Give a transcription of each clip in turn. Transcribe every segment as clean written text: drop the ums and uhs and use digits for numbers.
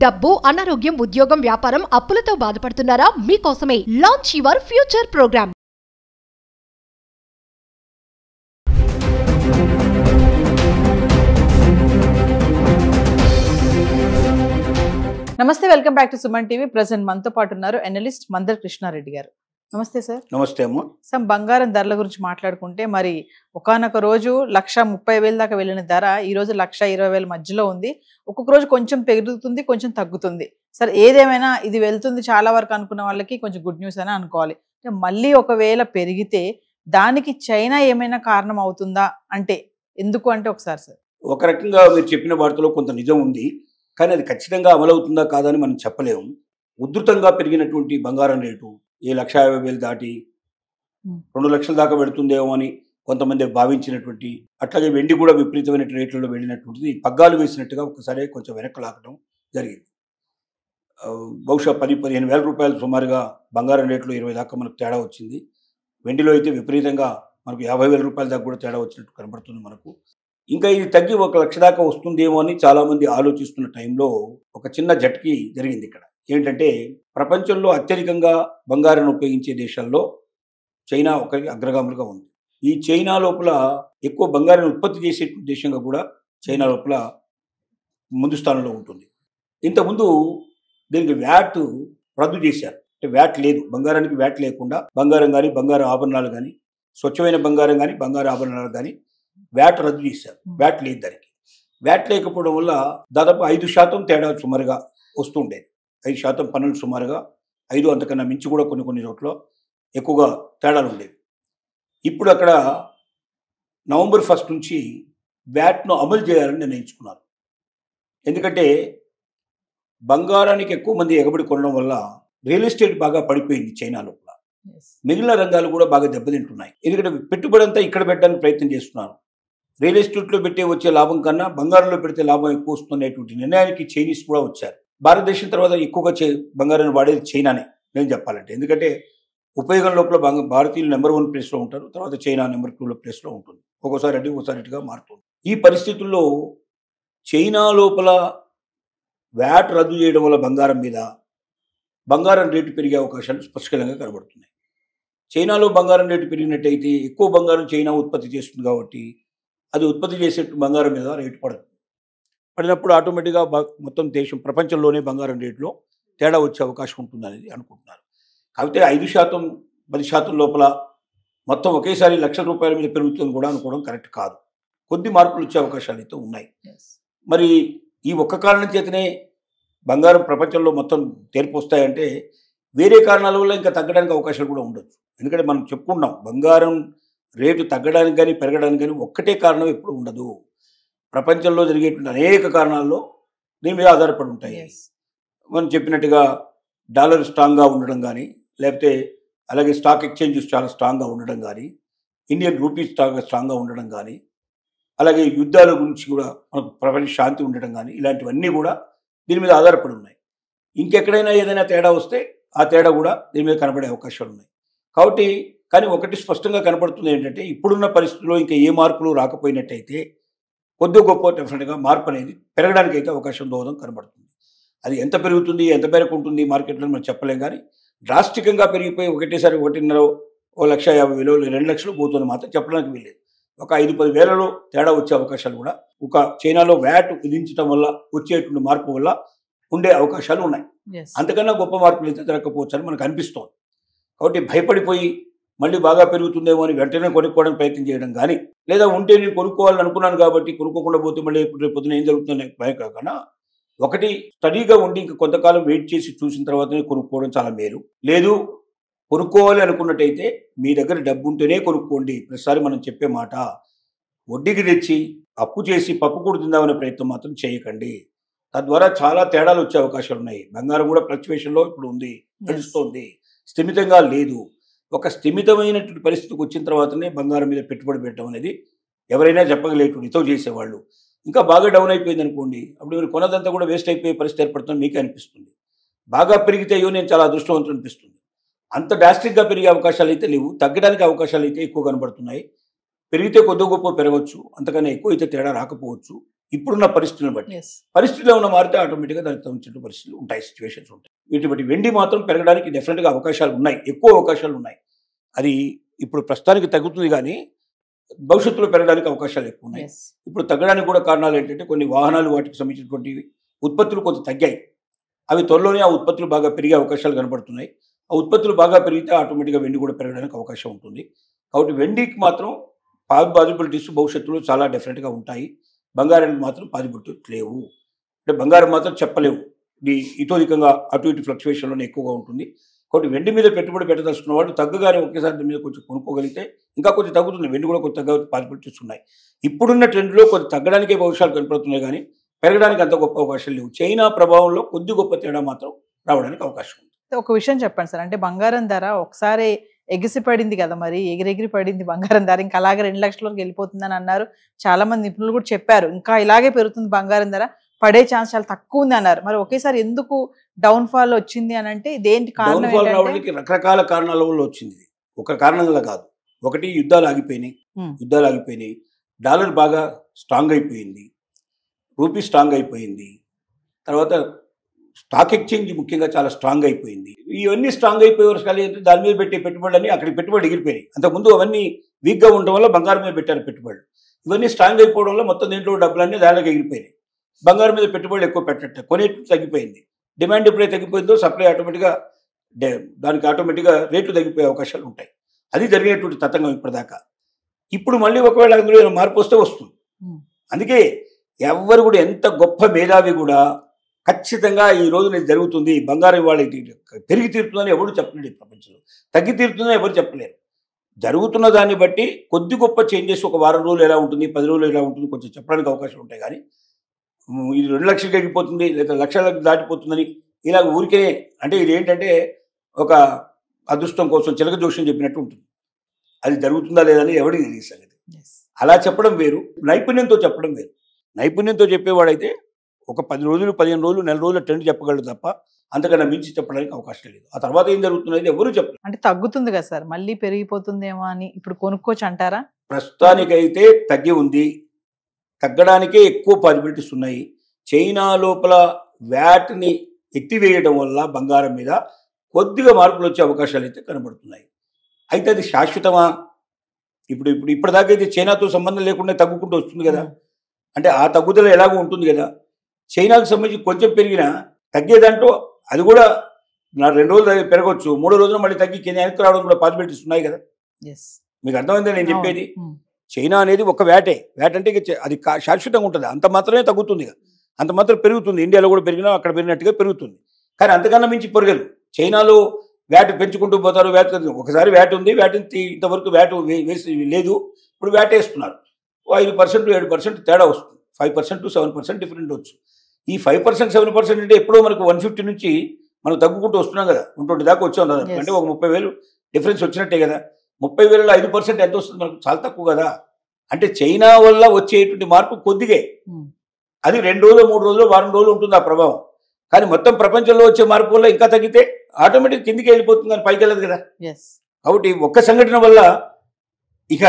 డబ్బు, అనారోగ్యం, ఉద్యోగం, వ్యాపారం, అప్పులతో బాధపడుతున్నారా? మీకోసమే లాంచ్ యువర్ ఫ్యూచర్ ప్రోగ్రామ్. నమస్తే, welcome back to Suman TV. Present మనతో పాటు ఉన్నారు అనలిస్ట్ మందర్ కృష్ణారెడ్డి గారు. నమస్తే సార్. నమస్తే అమ్మ. బంగారం ధరల గురించి మాట్లాడుకుంటే మరి ఒకానొక రోజు 1,30,000 దాకా వెళ్ళిన ధర ఈ రోజు 1,20,000 మధ్యలో ఉంది. ఒక్కొక్క రోజు కొంచెం పెరుగుతుంది, కొంచెం తగ్గుతుంది. సార్, ఏదేమైనా ఇది వెళ్తుంది చాలా వరకు అనుకున్న వాళ్ళకి కొంచెం గుడ్ న్యూస్ అని అనుకోవాలి. మళ్ళీ ఒకవేళ పెరిగితే దానికి చైనా ఏమైనా కారణం అవుతుందా అంటే ఎందుకు అంటే ఒకసారి సార్. ఒక రకంగా మీరు చెప్పిన వార్తలో కొంత నిజం ఉంది, కానీ అది ఖచ్చితంగా అమలవుతుందా కాదా అని మనం చెప్పలేము. ఉధృతంగా పెరిగినటువంటి బంగారం రేటు 1,50,000 దాటి 2 లక్షల దాకా పెడుతుందేమో అని కొంతమంది భావించినటువంటి, అట్లాగే వెండి కూడా విపరీతమైన రేట్లలో వెళ్ళినటువంటిది పగ్గాలు వేసినట్టుగా ఒకసారి కొంచెం వెనక్కి లాగడం జరిగింది. బహుశా 10-15 వేల రూపాయలు సుమారుగా బంగారం రేట్లో 20 దాకా మనకు తేడా వచ్చింది. వెండిలో అయితే విపరీతంగా మనకు 50,000 రూపాయల దాకా కూడా తేడా వచ్చినట్టు కనబడుతుంది మనకు. ఇంకా ఇది తగ్గి 1 లక్ష దాకా వస్తుందేమో అని చాలామంది ఆలోచిస్తున్న టైంలో ఒక చిన్న జట్కి జరిగింది. ఇక్కడ ఏంటంటే, ప్రపంచంలో అత్యధికంగా బంగారాన్ని ఉపయోగించే దేశాల్లో చైనా ఒకరికి అగ్రగాములుగా ఉంది. ఈ చైనా లోపల ఎక్కువ బంగారాన్ని ఉత్పత్తి చేసే దేశంగా కూడా చైనా లోపల ముందు స్థానంలో ఉంటుంది. ఇంతకుముందు దీనికి వ్యాట్ రద్దు చేశారు. అంటే వ్యాట్ లేదు, బంగారానికి వ్యాట్ లేకుండా బంగారం కానీ, బంగారు ఆభరణాలు కానీ, స్వచ్ఛమైన బంగారం కానీ, బంగారు ఆభరణాలు కానీ వ్యాట్ రద్దు చేశారు. వ్యాట్ లేదు దానికి. వ్యాట్ లేకపోవడం వల్ల దాదాపు 5% తేడా సుమారుగా వస్తుండేది. 5% పన్నులు సుమారుగా 5 అంతకన్నా మించి కూడా కొన్ని చోట్ల ఎక్కువగా తేడాలు ఉండేవి. ఇప్పుడు అక్కడ నవంబర్ 1 నుంచి వ్యాట్ను అమలు చేయాలని నిర్ణయించుకున్నారు. ఎందుకంటే బంగారానికి ఎక్కువ మంది ఎగబడి కొనడం వల్ల రియల్ ఎస్టేట్ బాగా పడిపోయింది చైనా లోపల. మిగిలిన రంగాలు కూడా బాగా దెబ్బతింటున్నాయి. ఎందుకంటే పెట్టుబడి అంతా ఇక్కడ పెట్టడానికి ప్రయత్నం చేస్తున్నారు. రియల్ ఎస్టేట్లో పెట్టే వచ్చే లాభం కన్నా బంగారంలో పెడితే లాభం ఎక్కువ వస్తున్నటువంటి నిర్ణయానికి చైనీస్ కూడా వచ్చారు. భారతదేశం తర్వాత ఎక్కువగా బంగారాన్ని వాడేది చైనానే నేను చెప్పాలంటే. ఎందుకంటే ఉపయోగం లోపల భారతీయులు నెంబర్ 1 ప్లేస్లో ఉంటారు, తర్వాత చైనా నెంబర్ 2 ప్లేస్లో ఉంటుంది. ఒక్కోసారి అటు ఒకసారి ఇటుగా మారుతుంది. ఈ పరిస్థితుల్లో చైనా లోపల వ్యాట్ రద్దు చేయడం వల్ల బంగారం రేటు పెరిగే అవకాశాలు స్పష్టంగా కనబడుతున్నాయి. చైనాలో బంగారం రేటు పెరిగినట్టయితే ఎక్కువ బంగారం చైనా ఉత్పత్తి చేస్తుంది కాబట్టి అది ఉత్పత్తి చేసే బంగారం మీద రేటు పడినప్పుడు ఆటోమేటిక్గా మొత్తం దేశం ప్రపంచంలోనే బంగారం రేట్లో తేడా వచ్చే అవకాశం ఉంటుందనేది అనుకుంటున్నారు. కాకపోతే 5%, 10% లోపల మొత్తం ఒకేసారి 1,00,000 రూపాయల మీద పెరుగుతుంది కూడా అనుకోవడం కరెక్ట్ కాదు. కొద్ది మార్పులు వచ్చే అవకాశాలు అయితే ఉన్నాయి. మరి ఈ ఒక్క కారణం చేతనే బంగారం ప్రపంచంలో మొత్తం తేర్పు వస్తాయంటే వేరే కారణాల వల్ల ఇంకా తగ్గడానికి అవకాశాలు కూడా ఉండొచ్చు. ఎందుకంటే మనం చెప్పుకున్నాం, బంగారం రేటు తగ్గడానికి కానీ పెరగడానికి కానీ ఒక్కటే కారణం ఎప్పుడు ఉండదు. ప్రపంచంలో జరిగేటువంటి అనేక కారణాల్లో దీని మీద ఆధారపడి ఉంటాయి. మనం చెప్పినట్టుగా డాలర్ స్ట్రాంగ్గా ఉండడం కానీ, లేకపోతే అలాగే స్టాక్ ఎక్స్చేంజెస్ చాలా స్ట్రాంగ్గా ఉండడం కానీ, ఇండియన్ రూపీ స్ట్రాంగ్గా ఉండడం కానీ, అలాగే యుద్ధాల గురించి కూడా మనకు ప్రపంచ శాంతి ఉండడం కానీ, ఇలాంటివన్నీ కూడా దీని మీద ఆధారపడి ఉన్నాయి. ఇంకెక్కడైనా ఏదైనా తేడా వస్తే ఆ తేడా కూడా దీని మీద కనబడే అవకాశాలు ఉన్నాయి. కాబట్టి కానీ ఒకటి స్పష్టంగా కనపడుతుంది ఏంటంటే, ఇప్పుడున్న పరిస్థితుల్లో ఇంకా ఏ మార్పులు రాకపోయినట్టయితే కొద్ది గొప్ప డెఫినెట్గా మార్పు అనేది పెరగడానికి అయితే అవకాశం దోహదం కనబడుతుంది. అది ఎంత పెరుగుతుంది, ఎంత మేరకు ఉంటుంది మార్కెట్లో మనం చెప్పలేం. కానీ డ్రాస్టికంగా పెరిగిపోయి ఒకటేసారి 1.5, 1,50,000, 2 లక్షలు పోతుంది మాత్రం చెప్పడానికి వీల్లేదు. ఒక 5-10 వేలలో తేడా వచ్చే అవకాశాలు కూడా ఒక చైనాలో వ్యాట్ విధించడం వల్ల వచ్చేటువంటి మార్పు వల్ల ఉండే అవకాశాలు ఉన్నాయి. అంతకన్నా గొప్ప మార్పులు అయితే జరగకపోవచ్చు అని మనకు అనిపిస్తోంది. కాబట్టి భయపడిపోయి మళ్ళీ బాగా పెరుగుతుందేమో అని వెంటనే కొనుక్కోవడానికి ప్రయత్నం చేయడం కానీ, లేదా ఉంటే నేను కొనుక్కోవాలని అనుకున్నాను కాబట్టి కొనుక్కోకుండా పోతే మళ్ళీ రేపు పొద్దున ఏం జరుగుతుందని భయం కాకుండా ఒకటి స్టడీగా ఉండి ఇంకా కొంతకాలం వెయిట్ చేసి చూసిన తర్వాతనే కొనుక్కోవడం చాలా మేలు. లేదు కొనుక్కోవాలి అనుకున్నట్టయితే మీ దగ్గర డబ్బు ఉంటేనే కొనుక్కోండి. ప్రతిసారి మనం చెప్పే మాట, వడ్డీకి తెచ్చి అప్పు చేసి పప్పు కూడా తిందామనే ప్రయత్నం మాత్రం చేయకండి. తద్వారా చాలా తేడాలు వచ్చే అవకాశాలు ఉన్నాయి. బంగారం కూడా ఫ్లక్చువేషన్లో ఇప్పుడు ఉంది, నడుస్తోంది, స్థిమితంగా లేదు. ఒక స్థిమితమైనటువంటి పరిస్థితికి వచ్చిన తర్వాతనే బంగారం మీద పెట్టుబడి పెట్టడం అనేది ఎవరైనా చెప్పగలేటువంటి హితవు చేసేవాళ్ళు. ఇంకా బాగా డౌన్ అయిపోయింది అనుకోండి, అప్పుడు మీరు కొన్నదంతా కూడా వేస్ట్ అయిపోయే పరిస్థితి ఏర్పడుతుంది మీకే అనిపిస్తుంది. బాగా పెరిగితే అయ్యో నేను చాలా అదృష్టవంతులు అనిపిస్తుంది. అంత డ్రాస్టిక్గా పెరిగే అవకాశాలు అయితే లేవు, తగ్గడానికి అవకాశాలు అయితే ఎక్కువ కనబడుతున్నాయి. పెరిగితే కొద్ది గొప్ప పెరగవచ్చు, అంతకన్నా ఎక్కువ అయితే తేడా రాకపోవచ్చు. ఇప్పుడున్న పరిస్థితులను బట్టి. Yes. పరిస్థితులు ఏమైనా మారితే ఆటోమేటిక్గా దానికి తగ్గించిన పరిస్థితులు ఉంటాయి, సిచ్యువేషన్స్ ఉంటాయి. వీటి బట్టి వెండి మాత్రం పెరగడానికి డెఫినెట్గా అవకాశాలు ఉన్నాయి, ఎక్కువ అవకాశాలు ఉన్నాయి. అది ఇప్పుడు ప్రస్తుతానికి తగ్గుతుంది కానీ భవిష్యత్తులో పెరగడానికి అవకాశాలు ఎక్కువ ఉన్నాయి. Yes. ఇప్పుడు తగ్గడానికి కూడా కారణాలు ఏంటంటే కొన్ని వాహనాలు వాటికి సంబంధించినటువంటి ఉత్పత్తులు కొంత తగ్గాయి. అవి త్వరలోనే ఆ ఉత్పత్తులు బాగా పెరిగే అవకాశాలు కనబడుతున్నాయి. ఆ ఉత్పత్తులు బాగా పెరిగితే ఆటోమేటిక్గా వెండి కూడా పెరగడానికి అవకాశం ఉంటుంది. కాబట్టి వెండికి మాత్రం పాసిబిలిటీస్ భవిష్యత్తులో చాలా డెఫినెట్గా ఉంటాయి. బంగారానికి మాత్రం పాసిబిలిటీస్ లేవు. అంటే బంగారం మాత్రం చెప్పలేవు, ఇది ఇతోధికంగా అటు ఇటు ఫ్లక్చువేషన్లోనే ఎక్కువగా ఉంటుంది. కాబట్టి వెండి మీద పెట్టుబడి పెట్టదలుచుకున్న వాళ్ళు తగ్గగానే ఒకేసారి దాని మీద కొంచెం కొనుక్కోగలిగితే ఇంకా కొంచెం తగ్గుతుంది. వెండి కూడా కొంచెం తగ్గ పాసిబిలిటీస్ ఉన్నాయి. ఇప్పుడున్న ట్రెండ్లో కొంచెం తగ్గడానికే అవకాశాలు కనపడుతున్నాయి కానీ పెరగడానికి అంత గొప్ప అవకాశాలు లేవు. చైనా ప్రభావంలో కొద్ది గొప్ప తేడా మాత్రం రావడానికి అవకాశం ఉంది. ఒక విషయం చెప్పండి సార్, అంటే బంగారం ధర ఒకసారి ఎగిసి పడింది కదా, మరి ఎగిరెగిరి పడింది బంగారం ధర, ఇంకా అలాగే 2 లక్షల వరకు వెళ్ళిపోతుందని అన్నారు. చాలా మంది నిపుణులు కూడా చెప్పారు ఇంకా ఇలాగే పెరుగుతుంది బంగారం ధర, పడే ఛాన్స్ చాలా తక్కువ ఉంది అన్నారు. మరి ఒకేసారి ఎందుకు డౌన్ ఫాల్ వచ్చింది అని అంటే దేనికి కారణం డౌన్ఫాల్ ఏంటంటే రావడానికి రకరకాల కారణాల వల్ల వచ్చింది. ఒక కారణం వల్ల కాదు. ఒకటి యుద్ధాలు ఆగిపోయినాయి, డాలర్ బాగా స్ట్రాంగ్ అయిపోయింది, రూపీ స్ట్రాంగ్ అయిపోయింది, తర్వాత స్టాక్ ఎక్స్చేంజ్ ముఖ్యంగా చాలా స్ట్రాంగ్ అయిపోయింది. ఇవన్నీ స్ట్రాంగ్ అయిపోయే వర్షాలు ఏంటంటే దాని మీద పెట్టే పెట్టుబడులన్నీ అక్కడికి పెట్టుబడి ఎగిరిపోయినాయి. అంతకుముందు అవన్నీ వీక్గా ఉండడం వల్ల బంగారం మీద పెట్టారు పెట్టుబడులు. ఇవన్నీ స్ట్రాంగ్ అయిపోవడం వల్ల మొత్తం దీంట్లో డబ్బులన్నీ దానికి ఎగిరిపోయినాయి. బంగారం మీద పెట్టుబడులు ఎక్కువ పెట్టట్టే, కొనేట్లు తగ్గిపోయింది. డిమాండ్ ఎప్పుడైతే తగ్గిపోయిందో సప్లై ఆటోమేటిక్గా దానికి ఆటోమేటిక్గా రేట్లు తగ్గిపోయే అవకాశాలు ఉంటాయి. అది జరిగినటువంటి తతంగం ఇప్పటిదాకా. ఇప్పుడు మళ్ళీ ఒకవేళ అందులో ఏమైనా మార్పు వస్తే వస్తుంది. అందుకే ఎవరు కూడా ఎంత గొప్ప మేధావి కూడా ఖచ్చితంగా ఈ రోజు నేను జరుగుతుంది బంగారం ఇవాళ పెరిగి తీరుతుందని ఎవరు చెప్పలేడు. ఈ ప్రపంచంలో తగ్గి తీరుతుందని ఎవరు చెప్పలేరు. జరుగుతున్న దాన్ని బట్టి కొద్ది గొప్ప చేంజెస్ ఒక వారం రోజులు ఎలా ఉంటుంది, 10 రోజులు ఎలా ఉంటుంది కొంచెం చెప్పడానికి అవకాశం ఉంటాయి. కానీ ఇది 2 లక్షలకి ఎగిపోతుంది లేదా లక్షలకు దాటిపోతుందని ఇలా ఊరికే అంటే ఇది ఏంటంటే ఒక అదృష్టం కోసం చిలక జోష్యం చెప్పినట్టు ఉంటుంది. అది జరుగుతుందా లేదని ఎవరికి తెలియదు సంగతి. అలా చెప్పడం వేరు, నైపుణ్యంతో చెప్పడం వేరు. నైపుణ్యంతో చెప్పేవాడైతే ఒక 10 రోజులు 15 రోజులు నెల రోజుల ట్రెండ్ చెప్పగలడు తప్ప అంతకన్నా మించి చెప్పడానికి అవకాశం లేదు. ఆ తర్వాత ఏం జరుగుతున్నది ఎవరు చెప్పలేదు. అంటే తగ్గుతుంది కదా సార్, మళ్ళీ పెరిగిపోతుందేమో అని ఇప్పుడు కొనుక్కోవచ్చు అంటారా? ప్రస్తుతానికైతే తగ్గి ఉంది, తగ్గడానికే ఎక్కువ పాసిబిలిటీస్ ఉన్నాయి. చైనా లోపల వ్యాట్ని ఎత్తివేయడం వల్ల బంగారం మీద కొద్దిగా మార్పులు వచ్చే అవకాశాలు అయితే కనబడుతున్నాయి. అయితే అది శాశ్వతమా? ఇప్పటిదాకా అయితే చైనాతో సంబంధం లేకుండా తగ్గుకుంటూ వస్తుంది కదా. అంటే ఆ తగ్గుదల ఎలాగో ఉంటుంది కదా. చైనాకు సంబంధించి కొంచెం పెరిగినా తగ్గేదంటూ అది కూడా 2 రోజులు పెరగవచ్చు, 3వ రోజున మళ్ళీ తగ్గి కింద వెనక్కి రావడం కూడా పాసిబిలిటీస్ ఉన్నాయి కదా. మీకు అర్థమైందా నేను చెప్పేది? చైనా అనేది ఒక వ్యాట్ అంటే అది శాశ్వతంగా ఉంటుంది, అంత మాత్రమే తగ్గుతుంది, అంత మాత్రం పెరుగుతుంది. ఇండియాలో కూడా పెరిగినా అక్కడ పెరిగినట్టుగా పెరుగుతుంది, కానీ అంతకన్నా మించి పెరగదు. చైనాలో వ్యాట్ పెంచుకుంటూ పోతారు. ఒకసారి వ్యాట్ ఉంది, ఇంతవరకు వ్యాట్ వేసి లేదు, ఇప్పుడు వ్యాట్ వేస్తున్నారు. 5% 7% తేడా వస్తుంది, 5% to 7% డిఫరెంట్ వచ్చు. ఈ 5% 7% అంటే ఎప్పుడో మనకు 150 నుంచి మనం తగ్గుకుంటూ వస్తున్నాం కదా, 120 దాకా వచ్చాం కదా. అంటే ఒక 30,000 డిఫరెన్స్ వచ్చినట్టే కదా. 30,000లో 5% ఎంత వస్తుంది మనకు? చాలా తక్కువ కదా. అంటే చైనా వల్ల వచ్చేటువంటి మార్పు కొద్దిగే, అది 2 రోజులు 3 రోజులు వారం రోజులు ఉంటుంది ఆ ప్రభావం. కానీ మొత్తం ప్రపంచంలో వచ్చే మార్పు వల్ల ఇంకా తగ్గితే ఆటోమేటిక్ కిందికి వెళ్ళిపోతుంది, కానీ పైకి వెళ్ళదు కదా. కాబట్టి ఒక్క సంఘటన వల్ల ఇక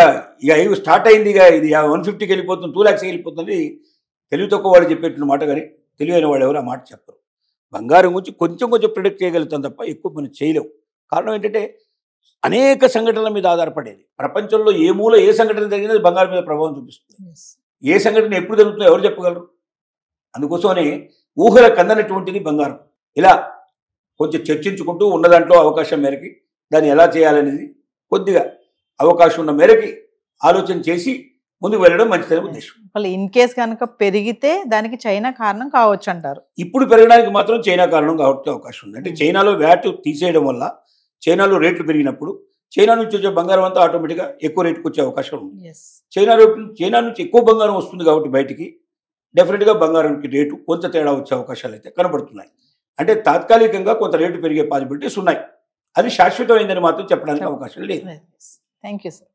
స్టార్ట్ అయింది, ఇక ఇది 150కి వెళ్ళిపోతుంది, 2 lakhs వెళ్ళిపోతుంది. తెలివి తక్కువ వాళ్ళు చెప్పేటువంటి మాట, కానీ తెలివైన వాళ్ళు ఎవరు ఆ మాట చెప్పరు. బంగారం గురించి కొంచెం ప్రిడిక్ట్ చేయగలుగుతాం తప్ప ఎక్కువ మనం చేయలేవు. కారణం ఏంటంటే అనేక సంఘటనల మీద ఆధారపడేది. ప్రపంచంలో ఏ మూల ఏ సంఘటన జరిగినది బంగారం మీద ప్రభావం చూపిస్తుంది. ఏ సంఘటన ఎప్పుడు జరుగుతుందో ఎవరు చెప్పగలరు? అందుకోసమనే ఊహలకు అందనటువంటిది బంగారం. ఇలా కొంచెం చర్చించుకుంటూ ఉన్న దాంట్లో అవకాశం మేరకి దాన్ని ఎలా చేయాలనేది కొద్దిగా అవకాశం ఉన్న మేరకి ఆలోచన చేసి ముందుకు వెళ్ళడం మంచిదనే ఉద్దేశం. ఇన్ కేస్ కనుక పెరిగితే దానికి చైనా కారణం కావచ్చు అంటారు. ఇప్పుడు పెరగడానికి మాత్రం చైనా కారణం కావడానికి అవకాశం ఉంది. అంటే చైనాలో వ్యాట్ తీసేయడం వల్ల చైనాలో రేట్లు పెరిగినప్పుడు చైనా నుంచి వచ్చే బంగారం అంతా ఆటోమేటిక్గా ఎక్కువ రేటుకు వచ్చే అవకాశం ఉంది. చైనా నుంచి ఎక్కువ బంగారం వస్తుంది కాబట్టి బయటికి డెఫినెట్గా బంగారానికి రేటు కొంత తేడా వచ్చే అవకాశాలు అయితే కనబడుతున్నాయి. అంటే తాత్కాలికంగా కొంత రేటు పెరిగే పాసిబిలిటీస్ ఉన్నాయి, అది శాశ్వతమైందని మాత్రం చెప్పడానికి అవకాశం లేదు. Thank you sir.